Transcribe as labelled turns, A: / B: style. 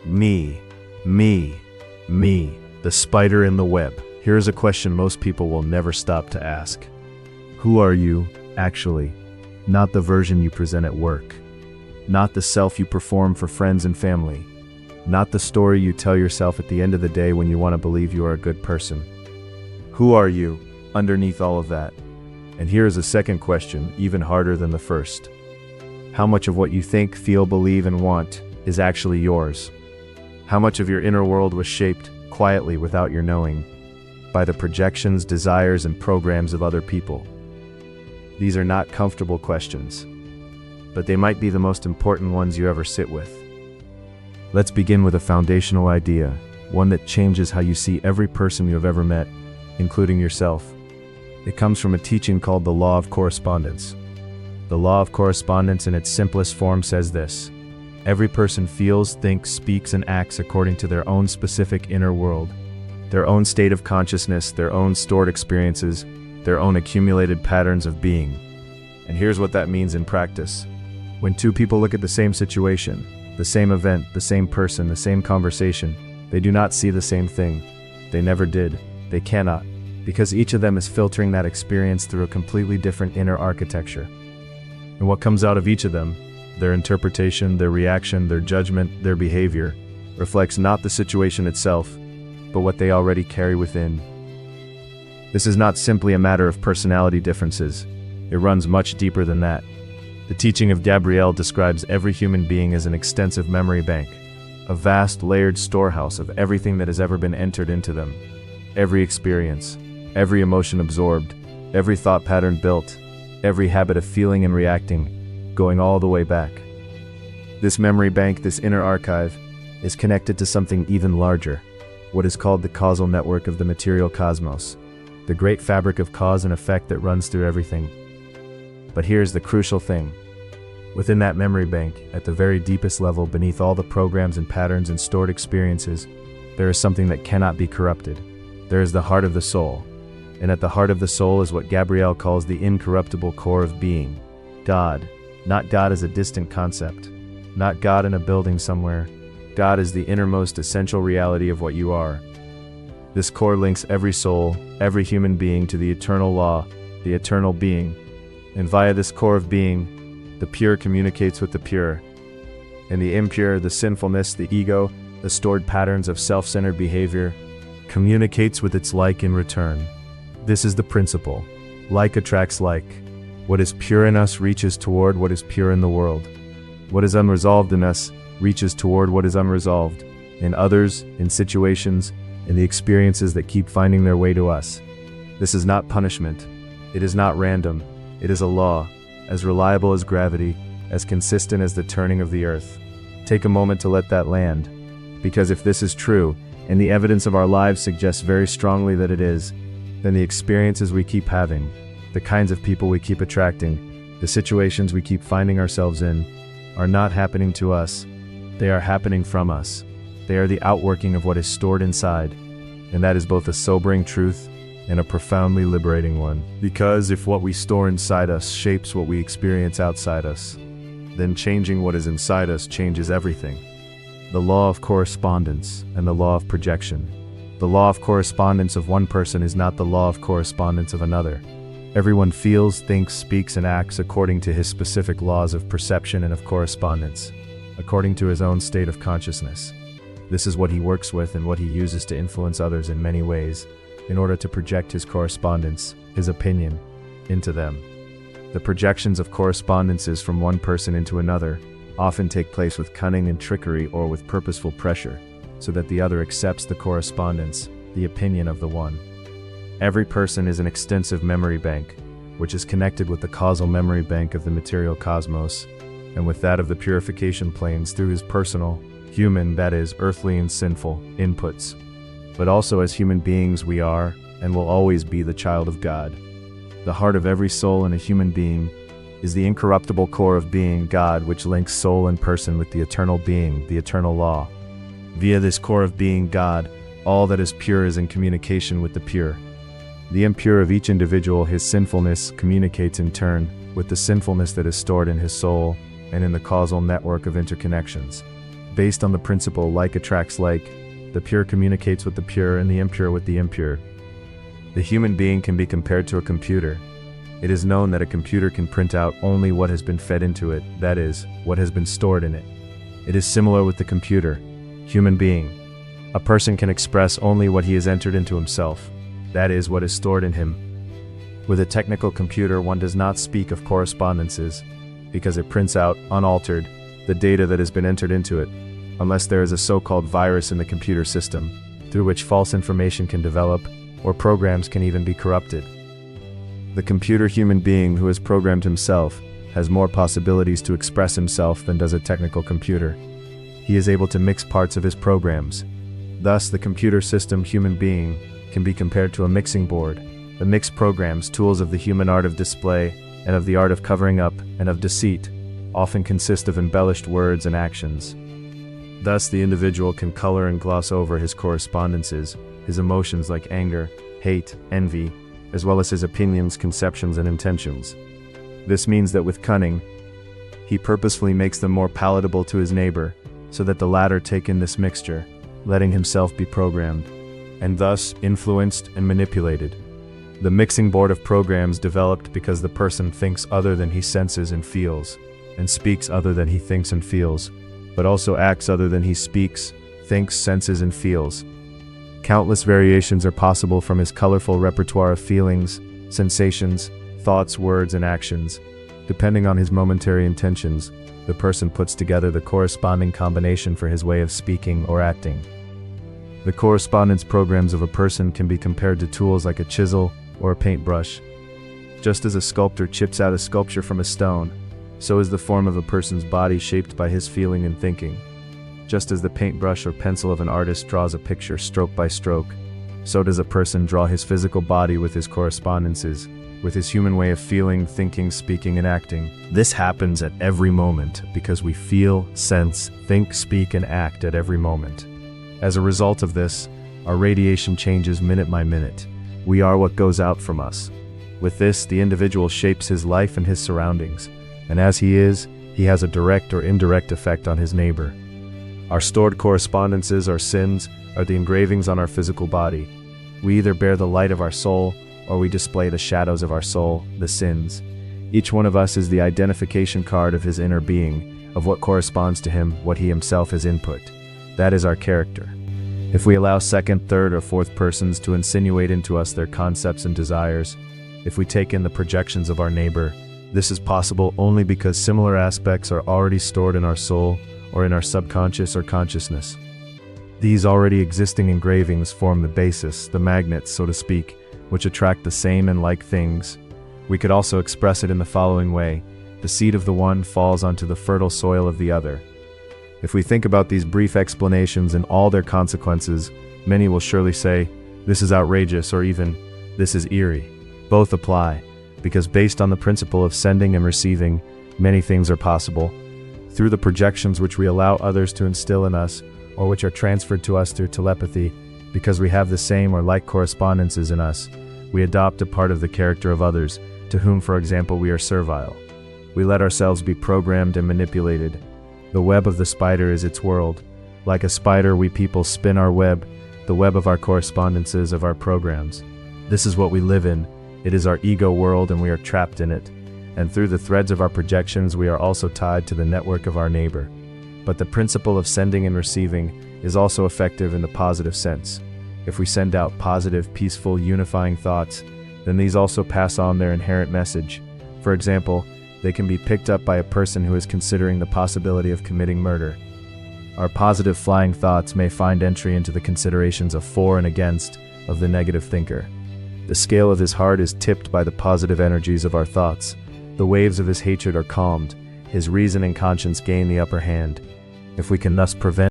A: Me, me, me, the spider in the web. Here's a question most people will never stop to ask. Who are you, actually? Not the version you present at work. Not the self you perform for friends and family. Not the story you tell yourself at the end of the day when you want to believe you are a good person. Who are you, underneath all of that? And here is a second question, even harder than the first. How much of what you think, feel, believe, and want is actually yours? How much of your inner world was shaped, quietly without your knowing, by the projections, desires, and programs of other people? These are not comfortable questions, but they might be the most important ones you ever sit with. Let's begin with a foundational idea, one that changes how you see every person you have ever met, including yourself. It comes from a teaching called the Law of Correspondence. The Law of Correspondence in its simplest form says this: every person feels, thinks, speaks, and acts according to their own specific inner world, their own state of consciousness, their own stored experiences, their own accumulated patterns of being. And here's what that means in practice. When two people look at the same situation, the same event, the same person, the same conversation, they do not see the same thing. They never did. They cannot, because each of them is filtering that experience through a completely different inner architecture. And what comes out of each of them, their interpretation, their reaction, their judgment, their behavior, reflects not the situation itself, but what they already carry within. This is not simply a matter of personality differences. It runs much deeper than that. The teaching of Gabriel describes every human being as an extensive memory bank, a vast layered storehouse of everything that has ever been entered into them. Every experience, every emotion absorbed, every thought pattern built, every habit of feeling and reacting, going all the way back. This memory bank, this inner archive, is connected to something even larger, what is called the causal network of the material cosmos, the great fabric of cause and effect that runs through everything. But here's the crucial thing. Within that memory bank, at the very deepest level, beneath all the programs and patterns and stored experiences, there is something that cannot be corrupted. There is the heart of the soul. And at the heart of the soul is what Gabriel calls the incorruptible core of being. God. Not God as a distant concept. Not God in a building somewhere. God is the innermost essential reality of what you are. This core links every soul, every human being to the eternal law, the eternal being. And via this core of being, the pure communicates with the pure. And the impure, the sinfulness, the ego, the stored patterns of self-centered behavior, communicates with its like in return. This is the principle. Like attracts like. What is pure in us reaches toward what is pure in the world. What is unresolved in us reaches toward what is unresolved, in others, in situations, in the experiences that keep finding their way to us. This is not punishment. It is not random. It is a law, as reliable as gravity, as consistent as the turning of the earth. Take a moment to let that land, because if this is true, and the evidence of our lives suggests very strongly that it is, then the experiences we keep having, the kinds of people we keep attracting, the situations we keep finding ourselves in, are not happening to us. They are happening from us. They are the outworking of what is stored inside, and that is both a sobering truth and a profoundly liberating one. Because if what we store inside us shapes what we experience outside us, then changing what is inside us changes everything. The law of correspondence and the law of projection. The law of correspondence of one person is not the law of correspondence of another. Everyone feels, thinks, speaks, and acts according to his specific laws of perception and of correspondence, according to his own state of consciousness. This is what he works with and what he uses to influence others in many ways, in order to project his correspondence, his opinion, into them. The projections of correspondences from one person into another often take place with cunning and trickery or with purposeful pressure, so that the other accepts the correspondence, the opinion of the one. Every person is an extensive memory bank, which is connected with the causal memory bank of the material cosmos, and with that of the purification planes through his personal, human, that is, earthly and sinful, inputs. But also as human beings we are, and will always be, the child of God. The heart of every soul in a human being is the incorruptible core of being, God, which links soul and person with the eternal being, the eternal law. Via this core of being, God, all that is pure is in communication with the pure. The impure of each individual, his sinfulness, communicates in turn with the sinfulness that is stored in his soul and in the causal network of interconnections. based on the principle like attracts like, the pure communicates with the pure and the impure with the impure. The human being can be compared to a computer. It is known that a computer can print out only what has been fed into it, that is, what has been stored in it. It is similar with the computer, human being. A person can express only what he has entered into himself, that is, what is stored in him. With a technical computer, one does not speak of correspondences, because it prints out, unaltered, the data that has been entered into it, unless there is a so-called virus in the computer system, through which false information can develop, or programs can even be corrupted. The computer human being who has programmed himself has more possibilities to express himself than does a technical computer. He is able to mix parts of his programs. Thus, the computer system human being can be compared to a mixing board. The mixed programs, tools of the human art of display, and of the art of covering up, and of deceit, often consist of embellished words and actions. Thus, the individual can color and gloss over his correspondences, his emotions like anger, hate, envy, as well as his opinions, conceptions, and intentions. This means that with cunning, he purposefully makes them more palatable to his neighbor, so that the latter take in this mixture, letting himself be programmed, and thus influenced and manipulated. The mixing board of programs developed because the person thinks other than he senses and feels, and speaks other than he thinks and feels, but also acts other than he speaks, thinks, senses, and feels. Countless variations are possible from his colorful repertoire of feelings, sensations, thoughts, words, and actions. Depending on his momentary intentions, the person puts together the corresponding combination for his way of speaking or acting. The correspondence programs of a person can be compared to tools like a chisel or a paintbrush. Just as a sculptor chips out a sculpture from a stone, so is the form of a person's body shaped by his feeling and thinking. Just as the paintbrush or pencil of an artist draws a picture stroke by stroke, so does a person draw his physical body with his correspondences, with his human way of feeling, thinking, speaking, and acting. This happens at every moment because we feel, sense, think, speak, and act at every moment. As a result of this, our radiation changes minute by minute. We are what goes out from us. With this, the individual shapes his life and his surroundings, and as he is, he has a direct or indirect effect on his neighbor. Our stored correspondences, our sins, are the engravings on our physical body. We either bear the light of our soul, or we display the shadows of our soul, the sins. Each one of us is the identification card of his inner being, of what corresponds to him, what he himself has input. That is our character. If we allow second, third, or fourth persons to insinuate into us their concepts and desires, if we take in the projections of our neighbor, this is possible only because similar aspects are already stored in our soul, or in our subconscious or consciousness. These already existing engravings form the basis, the magnets, so to speak, which attract the same and like things. We could also express it in the following way: the seed of the one falls onto the fertile soil of the other. If we think about these brief explanations and all their consequences, many will surely say, this is outrageous, or even, this is eerie. Both apply, because based on the principle of sending and receiving, many things are possible. Through the projections which we allow others to instill in us, or which are transferred to us through telepathy, because we have the same or like correspondences in us, we adopt a part of the character of others, to whom, for example, we are servile. We let ourselves be programmed and manipulated. The web of the spider is its world. Like a spider, we people spin our web, the web of our correspondences, of our programs. This is what we live in. It is our ego world, and we are trapped in it. And through the threads of our projections, we are also tied to the network of our neighbor. But the principle of sending and receiving is also effective in the positive sense. If we send out positive, peaceful, unifying thoughts, then these also pass on their inherent message. For example, they can be picked up by a person who is considering the possibility of committing murder. Our positive flying thoughts may find entry into the considerations of for and against of the negative thinker. The scale of his heart is tipped by the positive energies of our thoughts. The waves of his hatred are calmed. His reason and conscience gain the upper hand. If we can thus prevent